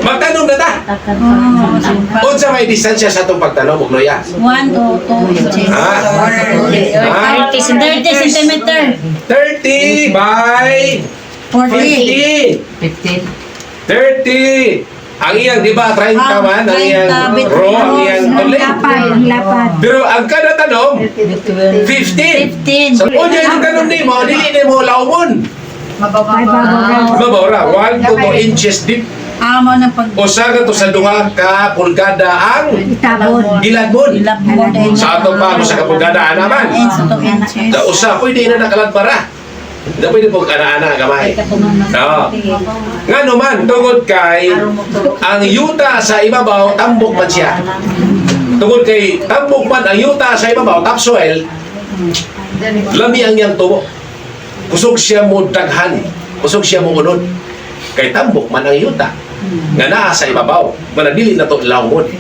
Magtanong na ta. Unsa may distansya sa itong pagtanong, Bugloya? 1 to 2 inches. Ah? 30 centimeter. 30 by 40. 50. 30. Ang iyang, di ba, 30 man, ang iyang row, ang iyang tuloy. Pero ang kada tanong, 15. 15. So, kung yung tanong ni mo, dili ni mo laumon. Mabaw ra, 1 to 2 inches deep. Amo ng pag... Usa ka to sa duha ka pulgada ang giladmon. Ilap mo din. Sa ato pa, sa kapulgada naman. 2 inches. Sa usa, pwede na nakaladpara. Hindi pwede po ana-ana gamay. No. Nga naman, tungod kay ang yuta sa ibabaw, tambok man siya. Tungod kay tambok man ang yuta sa ibabaw, topsoil, lami ang iyang tubo. Kusog siya mo daghan. Kusog siya mo unod. Kay tambok man ang yuta. Nga naa sa ibabaw. Manadili na to lawon.